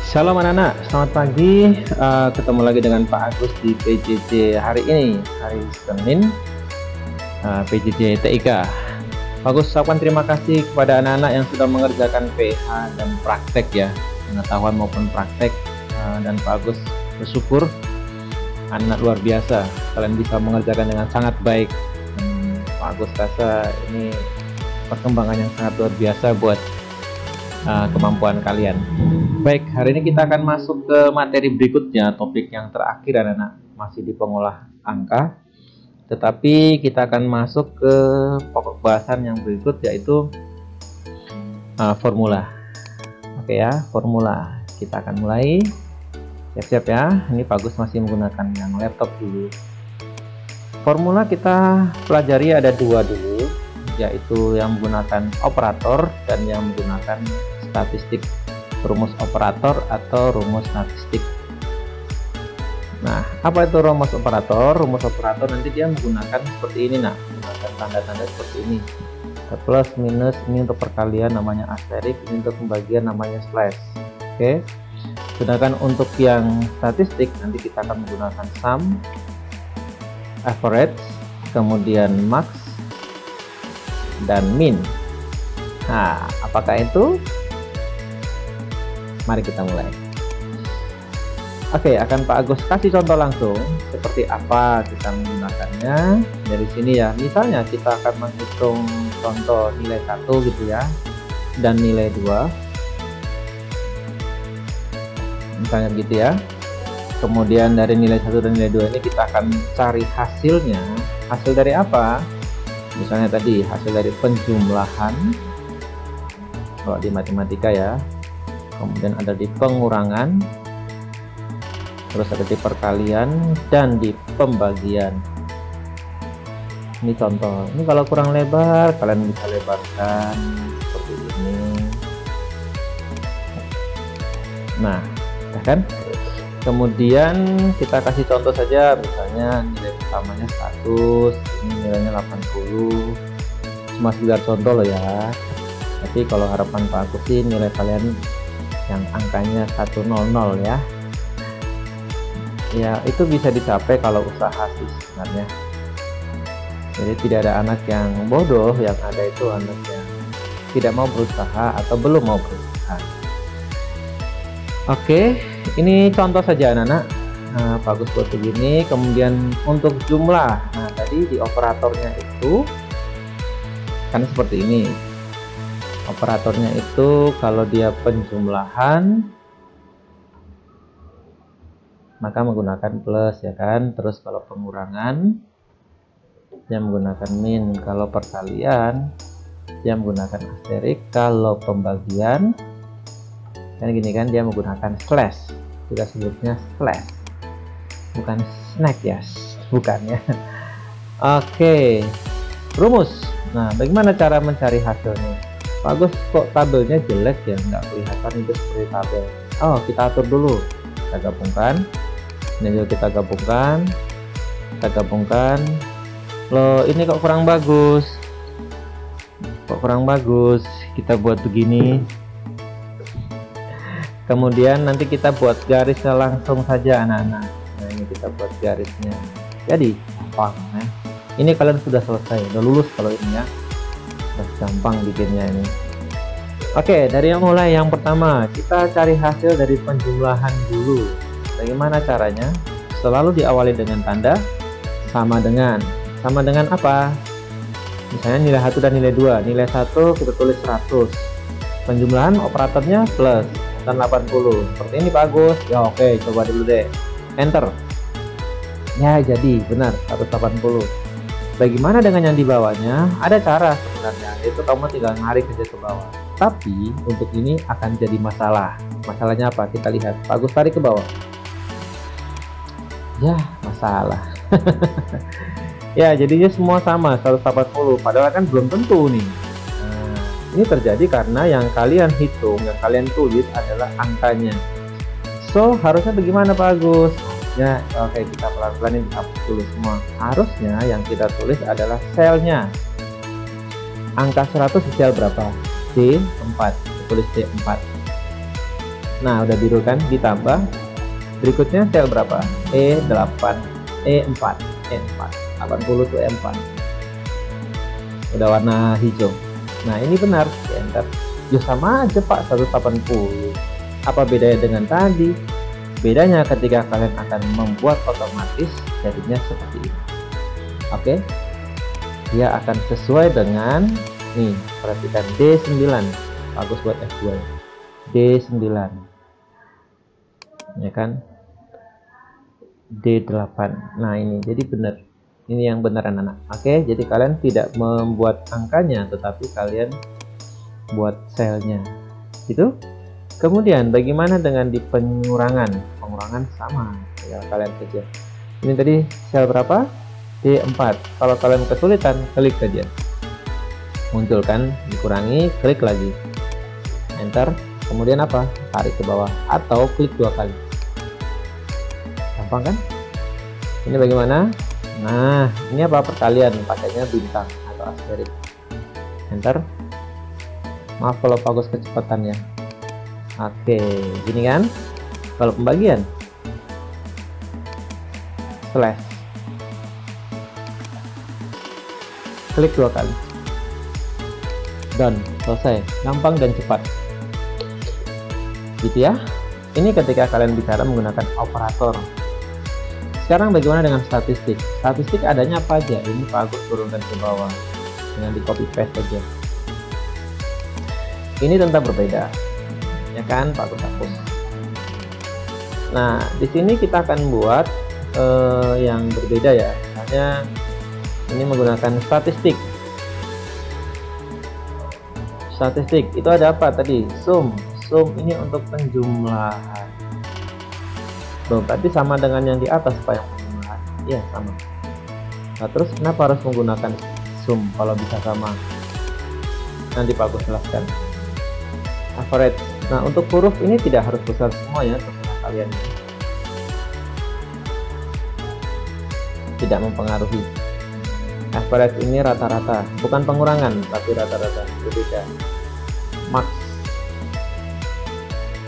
Shalom anak-anak, selamat pagi. Ketemu lagi dengan Pak Agus di PJJ hari ini, hari Senin, PJJ TIK. Pak Agus ucapkan terima kasih kepada anak-anak yang sudah mengerjakan PH dan praktek ya, pengetahuan maupun praktek. Dan Pak Agus bersyukur, anak luar biasa, kalian bisa mengerjakan dengan sangat baik. Pak Agus rasa ini perkembangan yang sangat luar biasa buat kemampuan kalian. Baik, hari ini kita akan masuk ke materi berikutnya, topik yang terakhir anak-anak, masih di pengolah angka, tetapi kita akan masuk ke pokok bahasan yang berikut, yaitu formula. Oke ya, formula. Kita akan mulai. Siap-siap ya, ini Pak Agus masih menggunakan yang laptop dulu. Formula kita pelajari ada dua dulu, yaitu yang menggunakan operator dan yang menggunakan statistik, rumus operator atau rumus statistik. Nah, apa itu rumus operator? Rumus operator nanti dia menggunakan seperti ini, menggunakan tanda-tanda seperti ini. Plus, minus, ini untuk perkalian namanya asterik, ini untuk pembagian namanya slash. Oke. Sedangkan untuk yang statistik nanti kita akan menggunakan sum, average, kemudian max, dan min. Nah, apakah itu? Mari kita mulai. Oke, akan Pak Agus kasih contoh langsung seperti apa kita menggunakannya dari sini ya. Misalnya kita akan menghitung contoh nilai 1 gitu ya, dan nilai 2. Misalnya gitu ya. Kemudian dari nilai 1 dan nilai 2 ini kita akan cari hasilnya. Hasil dari apa? Misalnya tadi hasil dari penjumlahan, kalau di matematika ya, kemudian ada di pengurangan, terus ada di perkalian, dan di pembagian. Ini contoh. Ini kalau kurang lebar kalian bisa lebarkan seperti ini. Nah, ya kan? Kemudian kita kasih contoh saja, misalnya nilai utamanya 100, ini nilainya 80. Cuma sekedar contoh loh ya. Tapi kalau harapan Pak Agus sih nilai kalian yang angkanya 100 ya. Ya, itu bisa dicapai kalau usaha sih sebenarnya. Jadi tidak ada anak yang bodoh, yang ada itu anak yang tidak mau berusaha atau belum mau berusaha. Oke, ini contoh saja anak-anak. Nah, bagus buat begini. Kemudian untuk jumlah, nah tadi di operatornya itu kan seperti ini. Operatornya itu kalau dia penjumlahan maka menggunakan plus ya kan. Terus kalau pengurangan dia menggunakan min. Kalau perkalian dia menggunakan asterik. Kalau pembagian kan gini kan, dia menggunakan slash. Kita sebutnya slash, bukan snack ya, bukan ya. Oke, rumus. Nah, bagaimana cara mencari hasilnya? Bagus, kok tabelnya jelek ya, nggak kelihatan itu seperti tabel. Oh, kita atur dulu, kita gabungkan. Ini juga kita gabungkan. Loh, ini kok kurang bagus? Kita buat begini. Kemudian nanti kita buat garisnya langsung saja anak-anak. Nah, ini kita buat garisnya. Jadi gampang ya. Ini kalian sudah selesai, udah lulus kalau ini ya. Gampang bikinnya ini. Oke, dari yang mulai yang pertama kita cari hasil dari penjumlahan dulu. Bagaimana caranya? Selalu diawali dengan tanda sama dengan apa? Misalnya nilai 1 dan nilai 2. Nilai 1 kita tulis 100, penjumlahan operatornya plus dan 80. Seperti ini Pak Agus ya. Oke, coba dulu deh, enter ya, jadi benar 180. Bagaimana dengan yang di bawahnya? Ada cara sebenarnya, itu kamu tinggal narik saja ke bawah. Tapi untuk ini akan jadi masalah. Masalahnya apa? Kita lihat. Pak Agus tarik ke bawah. Ya, masalah. Ya, jadinya semua sama 180. Padahal kan belum tentu nih. Nah, ini terjadi karena yang kalian hitung, yang kalian tulis adalah angkanya. So, harusnya bagaimana Pak Agus? Ya, oke, kita pelan-pelan ini hapus dulu semua. Harusnya yang kita tulis adalah selnya. Angka 100 di sel berapa? D4. Tulis D4. Nah, udah biru kan, ditambah berikutnya sel berapa? E8, E4, E4, 80 tuh E4. Udah warna hijau. Nah, ini benar, ya, enter. Ya sama aja Pak, 180. Apa bedanya dengan tadi? Bedanya ketika kalian akan membuat otomatis jadinya seperti ini. Oke. Dia akan sesuai dengan nih, perhatikan D9. Bagus buat F2. D9. Ya kan? D8. Nah, ini jadi benar. Ini yang benar anak-anak. Oke, jadi kalian tidak membuat angkanya, tetapi kalian buat selnya. Gitu. Kemudian bagaimana dengan di pengurangan? Pengurangan sama, ya kalian saja. Ini tadi sel berapa? D4. Kalau kalian kesulitan, klik saja. Muncul kan, dikurangi, klik lagi. Enter. Kemudian apa? Tarik ke bawah atau klik 2 kali. Gampang kan? Ini bagaimana? Nah, ini apa? Perkalian, pakainya bintang atau asterik. Enter. Maaf kalau bagus kecepatannya. Oke, gini kan? Kalau pembagian, slash, klik 2 kali. Done, selesai. Gampang dan cepat. Gitu ya. Ini ketika kalian bicara menggunakan operator. Sekarang bagaimana dengan statistik? Statistik adanya apa aja? Ini Pak Agus turunkan ke bawah dengan di copy paste saja. Ini tentu berbeda, ya kan Pak Agus hapus. Nah, di sini kita akan buat yang berbeda ya. Misalnya ini menggunakan statistik. Statistik itu ada apa tadi? Sum ini untuk penjumlahan. Loh, berarti sama dengan yang di atas Pak, yang penjumlahan. Iya, sama. Nah, terus kenapa harus menggunakan sum kalau bisa sama? Nanti Pak Agus jelaskan. Average. Nah, untuk huruf ini tidak harus besar semua ya, terserah kalian. Tidak mempengaruhi. Average ini rata-rata, bukan pengurangan, tapi rata-rata, berbeda. Max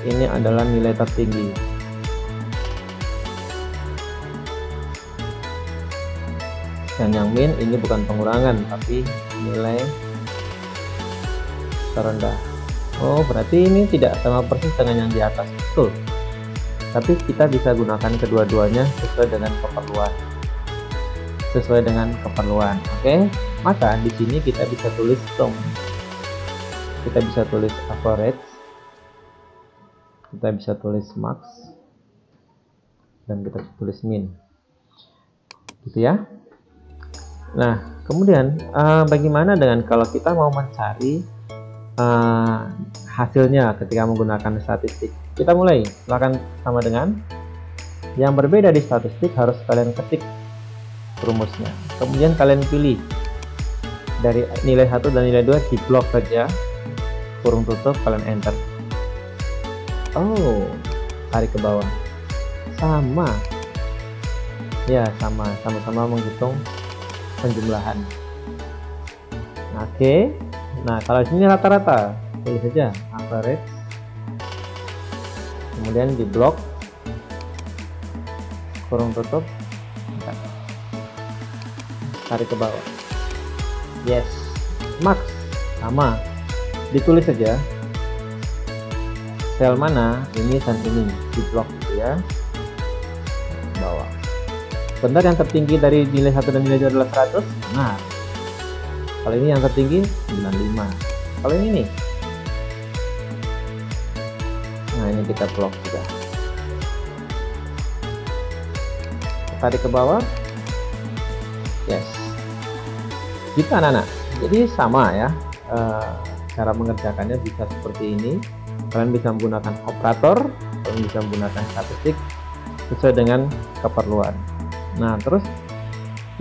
ini adalah nilai tertinggi. Dan yang min ini bukan pengurangan, tapi nilai terendah. Oh, berarti ini tidak sama persis dengan yang di atas, betul. Tapi kita bisa gunakan kedua-duanya sesuai dengan keperluan. Sesuai dengan keperluan. Oke. Maka di sini kita bisa tulis sum. Kita bisa tulis average. Kita bisa tulis max. Dan kita tulis min. Gitu ya. Nah, kemudian bagaimana dengan kalau kita mau mencari hasilnya ketika menggunakan statistik? Kita mulai, silakan sama dengan yang berbeda di statistik harus kalian ketik rumusnya. Kemudian kalian pilih dari nilai 1 dan nilai 2 di blok saja, kurung tutup, kalian enter. Oh, tarik ke bawah. Sama. Ya, sama-sama menghitung penjumlahan. Oke. Nah, kalau di sini rata-rata, pilih saja average. Kemudian di blok, kurung tutup, tarik ke bawah. Yes. Max sama, ditulis saja sel mana ini dan ini di blok gitu ya, bawah. Benar, yang tertinggi dari nilai 1 dan nilai 2 adalah 100. Nah, kalau ini yang tertinggi 95. Kalau ini nih, nah ini kita blok juga, tarik ke bawah. Yes. Gitu anak-anak. Jadi sama ya, cara mengerjakannya bisa seperti ini. Kalian bisa menggunakan operator, kalian bisa menggunakan statistik sesuai dengan keperluan. Nah, terus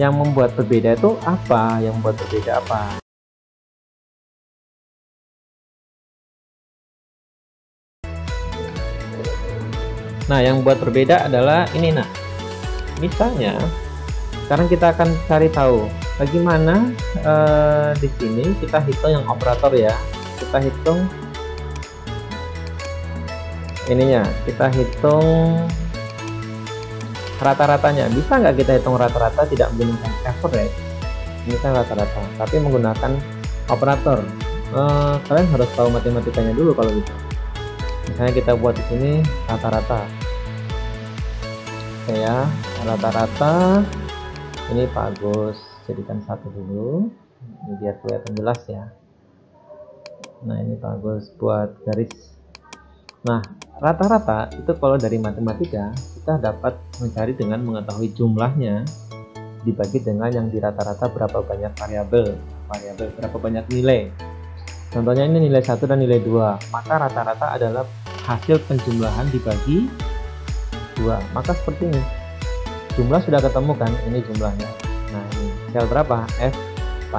yang membuat berbeda itu apa? Yang membuat berbeda apa? Nah, yang membuat berbeda adalah ini. Nah, misalnya sekarang kita akan cari tahu bagaimana di sini kita hitung yang operator ya. Kita hitung ininya, kita hitung rata-ratanya. Bisa nggak kita hitung rata-rata tidak menggunakan average? Ini kan rata-rata, tapi menggunakan operator. Kalian harus tahu matematikanya dulu kalau gitu. Misalnya kita buat di sini rata-rata. Oke ya, rata-rata. Ini Pak Agus jadikan satu dulu. Ini biar kelihatan jelas ya. Nah, ini Pak Agus buat garis. Nah, rata-rata itu kalau dari matematika kita dapat mencari dengan mengetahui jumlahnya dibagi dengan yang di rata-rata berapa banyak variabel berapa banyak nilai. Contohnya ini nilai 1 dan nilai 2, maka rata-rata adalah hasil penjumlahan dibagi 2. Maka seperti ini, jumlah sudah ketemu kan, ini jumlahnya. Nah, ini sel berapa? F4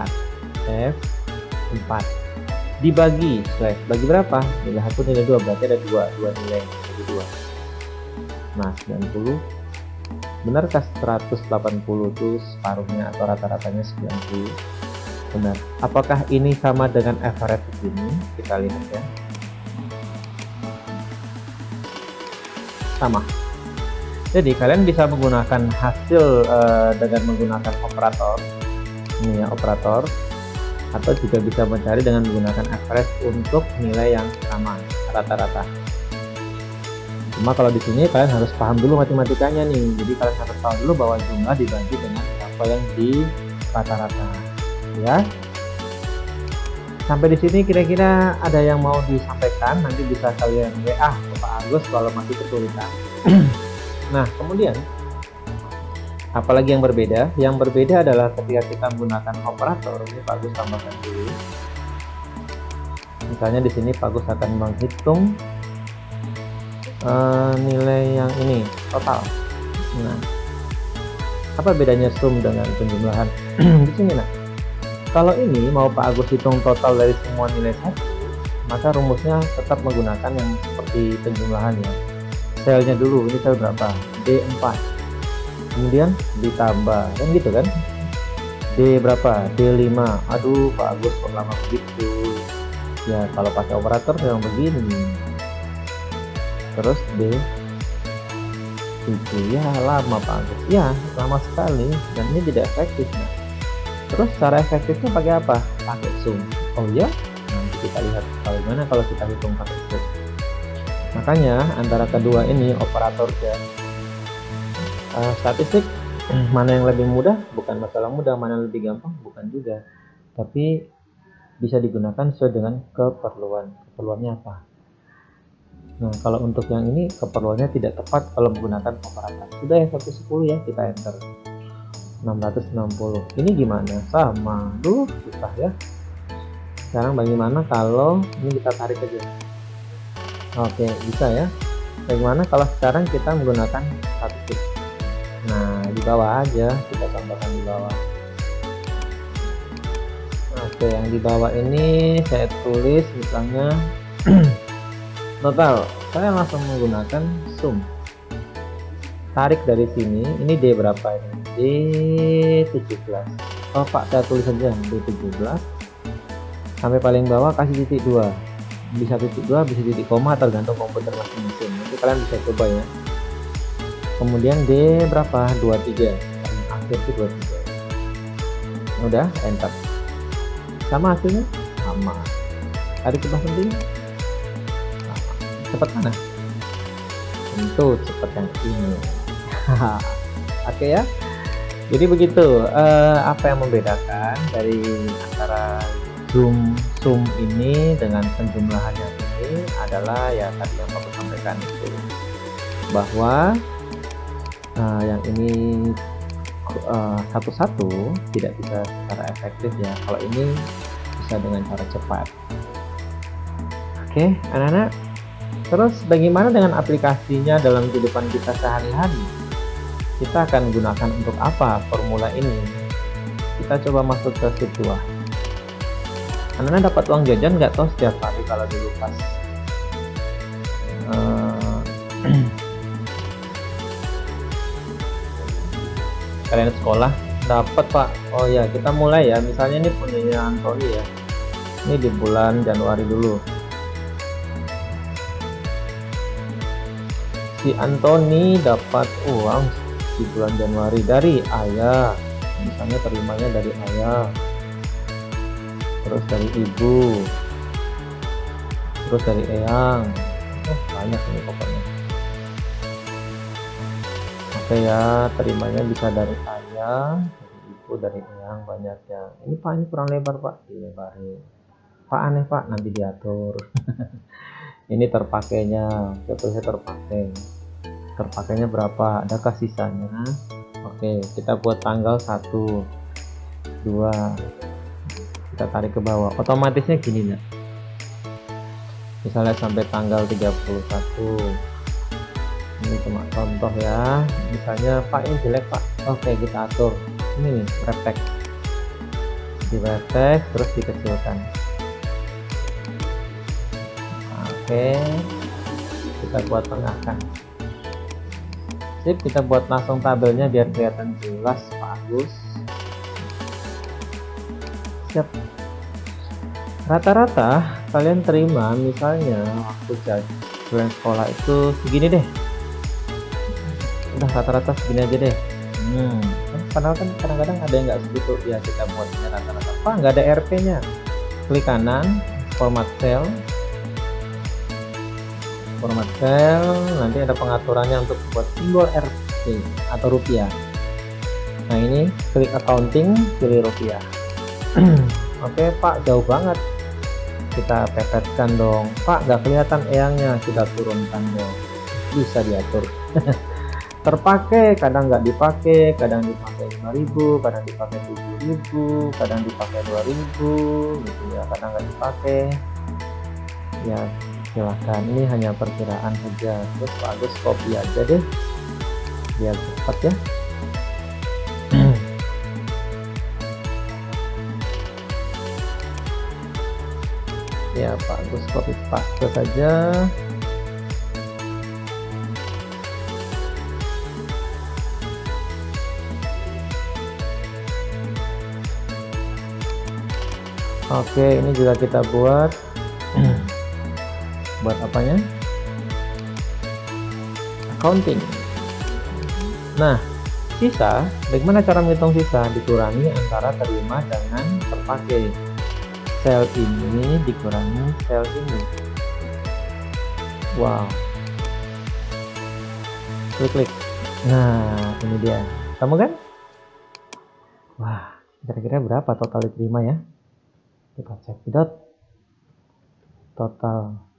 dibagi bagi berapa? Nilai 1 nilai 2, berarti ada 2 nilai bagi 2. Nah, 90. Benarkah 180 itu separuhnya atau rata-ratanya 90? Benar. Apakah ini sama dengan average ini? Kita lihat ya. Sama. Jadi kalian bisa menggunakan hasil dengan menggunakan operator. Ini ya, operator. Atau juga bisa mencari dengan menggunakan average untuk nilai yang sama, rata-rata. Cuma kalau di sini kalian harus paham dulu matematikanya nih. Jadi kalian harus tahu dulu bahwa jumlah dibagi dengan apa yang di rata-rata. Ya. Sampai di sini kira-kira ada yang mau disampaikan, nanti bisa kalian WA ke Pak Agus kalau masih kesulitan. Nah, kemudian apalagi yang berbeda? Yang berbeda adalah ketika kita menggunakan operator. Ini Pak Agus tambahkan dulu. Misalnya di sini Pak Agus akan menghitung nilai yang ini total. Nah, apa bedanya sum dengan penjumlahan? Di sini nah, kalau ini mau Pak Agus hitung total dari semua nilai 1, maka rumusnya tetap menggunakan yang seperti penjumlahan ya. Selnya dulu, ini sel berapa? D4, kemudian ditambah kan gitu kan. D berapa? D5. Aduh Pak Agus kok lama begitu ya. Kalau pakai operator memang begini. Terus D7 ya, lama Pak Agus ya, lama sekali dan ini tidak efektif. Nah, terus cara efektifnya pakai apa? Pakai sum. Oh ya, nanti kita lihat bagaimana kalau kita hitung pakai sum. Makanya antara kedua ini, operator dan statistik, mana yang lebih mudah? Bukan masalah mudah, mana yang lebih gampang? Bukan juga, tapi bisa digunakan sesuai dengan keperluan. Keperluannya apa? Nah, kalau untuk yang ini keperluannya tidak tepat kalau menggunakan operator. Sudah ya 110 ya, kita enter 660. Ini gimana? Sama, susah ya. Sekarang bagaimana kalau ini kita tarik aja? Oke, bisa ya. Bagaimana kalau sekarang kita menggunakan statistik? Nah, di bawah aja kita tambahkan di bawah. Oke, yang di bawah ini saya tulis misalnya total. Saya langsung menggunakan sum. Tarik dari sini, ini D berapa ini? D17. Oh Pak, saya tulis saja D17. Sampai paling bawah kasih titik 2. Bisa titik 2, bisa titik koma, tergantung komputer masing-masing. Nanti kalian bisa coba ya. Kemudian D berapa? 23. Akhir itu 23. Udah, enter. Sama hasilnya? Sama. Tarik ke bawah sendiri. Cepat mana? Tentu cepat yang ini. Oke ya. Jadi begitu. Apa yang membedakan dari antara sum ini dengan penjumlahannya ini adalah ya tadi yang aku sampaikan itu, bahwa yang ini satu-satu tidak bisa secara efektif ya. Kalau ini bisa dengan cara cepat. Oke, anak-anak. Terus bagaimana dengan aplikasinya dalam kehidupan kita sehari-hari? Kita akan gunakan untuk apa formula ini? Kita coba masuk ke sheet 2. Anak-anak dapat uang jajan nggak toh setiap hari kalau dulu pas kalian sekolah dapat Pak? Oh ya, kita mulai ya. Misalnya ini punyanya Antoni ya. Ini di bulan Januari dulu. Si Antoni dapat uang di bulan Januari dari ayah, misalnya terimanya dari ayah, terus dari ibu, terus dari eyang. Banyak ini pokoknya. Oke ya, terimanya bisa dari ayah, dari ibu, dari eyang, banyak ya. Ini Pak, ini kurang lebar Pak, dilebarin. Pak aneh Pak, nanti diatur. Ini terpakainya, contohnya terpakainya berapa, adakah sisanya? Oke, kita buat tanggal 1 2, kita tarik ke bawah, otomatisnya gini nah, misalnya sampai tanggal 31. Ini cuma contoh ya, misalnya Pak ini jelek Pak, oke kita atur ini nih, refleks di refleks, terus dikecilkan. Oke, kita buat tengahkan. Sip, kita buat langsung tabelnya biar kelihatan jelas Pak Agus. Siap. Rata-rata kalian terima misalnya waktu bulan sekolah itu segini deh. Udah rata-rata segini aja deh. Padahal kan kadang-kadang ada yang nggak segitu ya, kita buatnya rata-rata. Pak nggak ada RP-nya. Klik kanan, format cell. Format cell, nanti ada pengaturannya untuk buat simbol RP atau rupiah. Nah ini klik accounting, pilih rupiah. Oke Pak, jauh banget, kita pepetkan dong. Pak nggak kelihatan eyangnya, kita turunkan dong, bisa diatur. Terpakai, kadang nggak dipakai, kadang dipakai 5.000, kadang dipakai 7.000, kadang dipakai 2.000 gitu ya, kadang nggak dipakai ya. Silahkan, ini hanya perkiraan saja. Terus Pak Agus copy aja deh biar cepat ya. Ya Pak Agus copy paste saja. Oke, ini juga kita buat buat apanya, accounting. Nah sisa, bagaimana cara menghitung sisa? Dikurangi antara terima dengan terpakai. Sel ini dikurangi sel ini. Wow, klik. Nah ini dia, kamu kan? Wah, kira-kira berapa total diterima ya? Kita cek total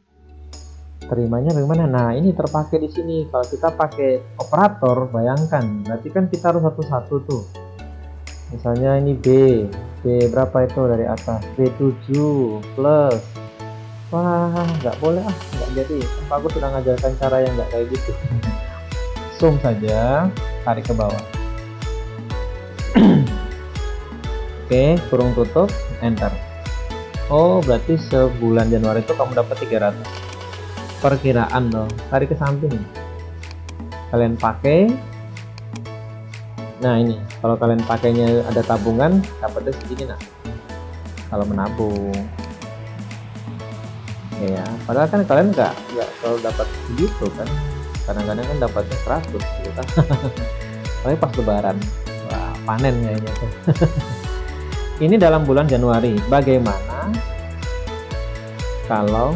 terimanya bagaimana. Nah ini terpakai di sini. Kalau kita pakai operator, bayangkan berarti kan kita harus satu-satu tuh. Misalnya ini B berapa itu dari atas, B7 plus. Wah nggak boleh nggak jadi. Pak Agus sudah ngajarkan cara yang nggak kayak gitu. Zoom saja, tarik ke bawah. Oke, kurung tutup, enter. Oh berarti sebulan Januari itu kamu dapat 300. Perkiraan dong, tarik ke samping, kalian pakai. Nah ini kalau kalian pakainya ada tabungan, dapatnya segini. Nah kalau menabung ya, padahal kan kalian nggak selalu dapat segitu kan, kadang-kadang kan dapatnya 100 gitu kan. Tapi pas lebaran, wah panen kayaknya tuh. Ini dalam bulan Januari. Bagaimana kalau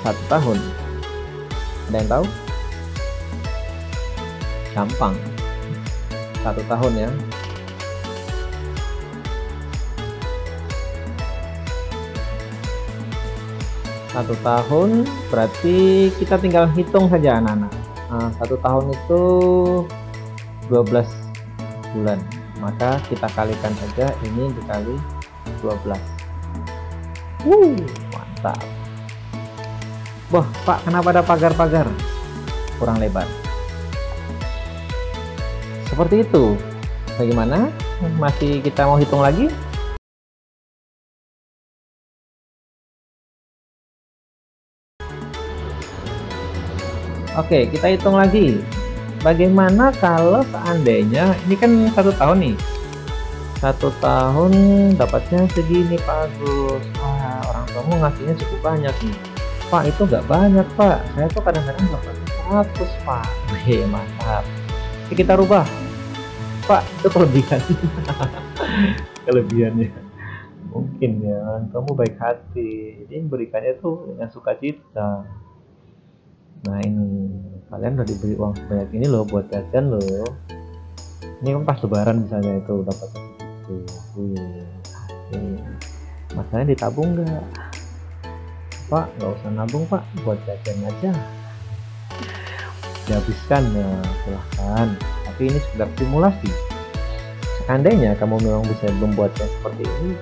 1 tahun? Ada yang tahu? Gampang, 1 tahun ya. Satu tahun berarti kita tinggal hitung saja anak-anak. Nah, 1 tahun itu 12 bulan, maka kita kalikan saja ini dikali 12. Mantap. Wah Pak, kenapa ada pagar-pagar? Kurang lebar. Seperti itu. Bagaimana? Masih kita mau hitung lagi? Oke, kita hitung lagi. Bagaimana kalau seandainya ini kan 1 tahun nih, 1 tahun dapatnya segini Pak Agus. Wah, orang tuamu ngasihnya cukup banyak nih. Pak itu nggak banyak Pak, saya tuh kadang-kadang dapat 100 Pak. Wih mantap. Jadi kita rubah Pak, itu kelebihan. Kelebihannya mungkin ya, kamu baik hati, jadi berikannya tuh dengan sukacita. Nah ini kalian udah diberi uang sebanyak ini loh buat jajan loh. Ini kan pas lebaran misalnya itu dapat segitu. Masalahnya ditabung nggak Pak? Nggak usah nabung Pak, buat jajan aja dihabiskan ya silahkan. Tapi ini sekedar simulasi. Seandainya kamu memang bisa membuatnya seperti ini,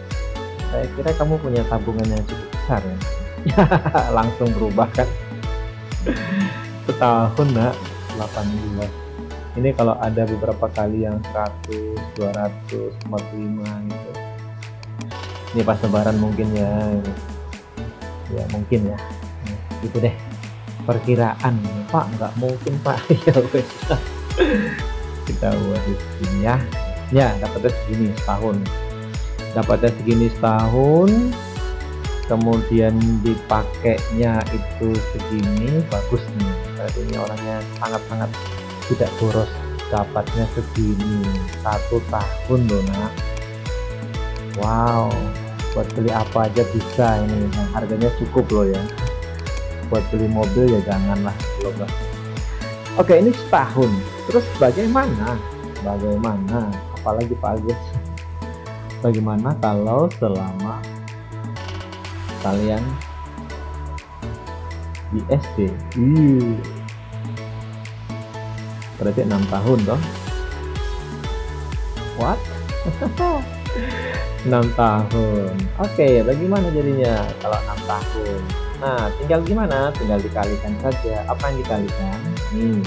saya kira kamu punya tabungan yang cukup besar ya. Langsung berubah kan. Setahun nak 8 bulan. Ini kalau ada beberapa kali yang 100, 200, 45 gitu. Ini pas lebaran mungkin ya. Ya mungkin ya. Gitu deh. Perkiraan Pak, nggak mungkin Pak. Ya wes. Kita buat di sini ya. Ya dapatnya segini setahun. Dapatnya segini setahun. Kemudian dipakainya itu segini, bagus nih. Berarti ini orangnya sangat-sangat tidak boros, dapatnya segini 1 tahun loh nak. Wow, buat beli apa aja bisa ini. Nah, harganya cukup loh ya. Buat beli mobil ya janganlah, belum lah. Oke, ini setahun. Terus bagaimana? Apalagi Pak Agus? Bagaimana kalau selama kalian di SD? Berarti 6 tahun dong. What? 6 tahun. Oke, bagaimana jadinya kalau 6 tahun? Nah, tinggal gimana? Tinggal dikalikan saja. Apa yang dikalikan? Nih,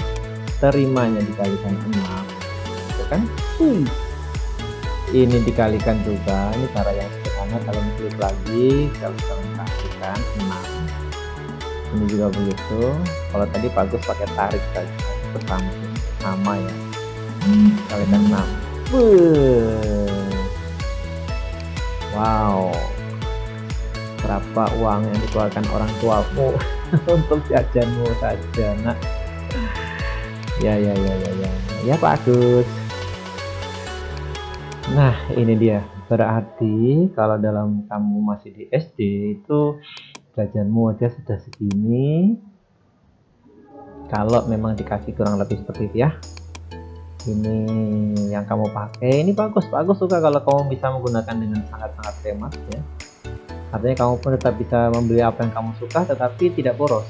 terimanya dikalikan 6. Itu kan? Ini dikalikan juga. Ini cara yang sederhana. Kalian klik lagi, kalau kalian kasihkan 6. Ini juga begitu. Kalau tadi bagus pakai tarik saja. Pertama sama ya. Kalikan 6. Wow. Berapa uang yang dikeluarkan orang tuamu untuk jajanmu saja nak. Ya Pak Agus. Nah ini dia, berarti kalau dalam kamu masih di SD itu jajanmu aja sudah segini. Kalau memang dikasih kurang lebih seperti itu ya. Ini yang kamu pakai, ini bagus suka kalau kamu bisa menggunakan dengan sangat-sangat hemat ya. Artinya kamu pun tetap bisa membeli apa yang kamu suka tetapi tidak boros.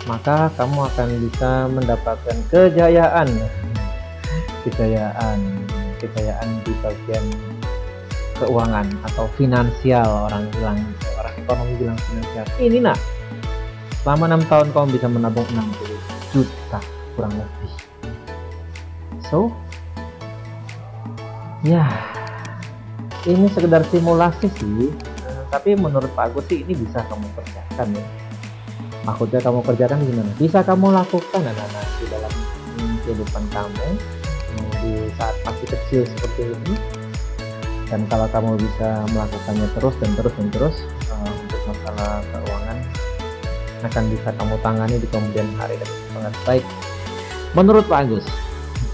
Maka kamu akan bisa mendapatkan kejayaan di bagian keuangan atau finansial. Orang ekonomi bilang finansial. Ini nak, selama 6 tahun kamu bisa menabung 60 juta kurang lebih. So ya ini sekedar simulasi sih, tapi menurut Pak Agus sih ini bisa kamu kerjakan ya. Maksudnya kamu kerjakan gimana? Bisa kamu lakukan anak-anak di dalam kehidupan kamu di saat masih kecil seperti ini. Dan kalau kamu bisa melakukannya terus untuk masalah keuangan akan bisa kamu tangani di kemudian hari dengan sangat baik menurut Pak Agus.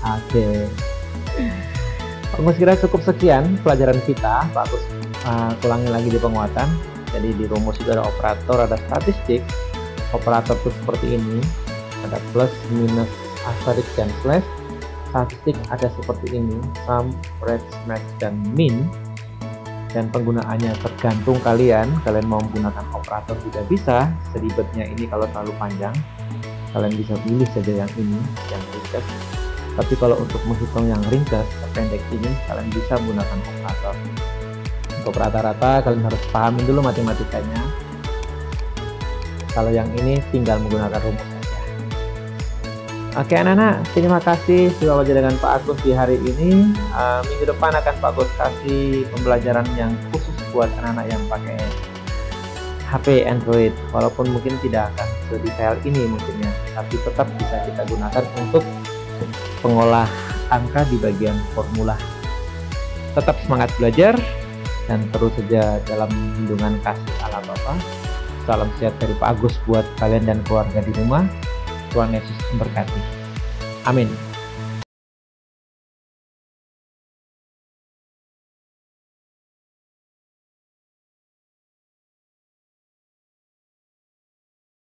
Oke. Pak Agus kira cukup sekian pelajaran kita. Pak Agus ulangi lagi di penguatan. Jadi di rumus itu ada operator, ada statistik. Operator itu seperti ini, ada plus, minus, asterisk, dan slash. Statistik ada seperti ini, sum, range, max, dan min. Dan penggunaannya tergantung kalian mau menggunakan operator juga bisa. Seribetnya ini kalau terlalu panjang, kalian bisa pilih saja yang ini, yang ringkas. Tapi kalau untuk menghitung yang ringkas, pendek ini, kalian bisa menggunakan operator. Untuk rata-rata kalian harus pahamin dulu matematikanya. Kalau yang ini tinggal menggunakan rumus saja. Oke anak-anak, terima kasih sudah belajar dengan Pak Agus di hari ini. Minggu depan akan Pak Agus kasih pembelajaran yang khusus buat anak-anak yang pakai HP Android. Walaupun mungkin tidak akan sedetail ini mungkinnya, tapi tetap bisa kita gunakan untuk pengolah angka di bagian formula. Tetap semangat belajar dan terus saja dalam lindungan kasih Allah Bapa. Salam sehat dari Pak Agus buat kalian dan keluarga di rumah. Tuhan Yesus memberkati. Amin.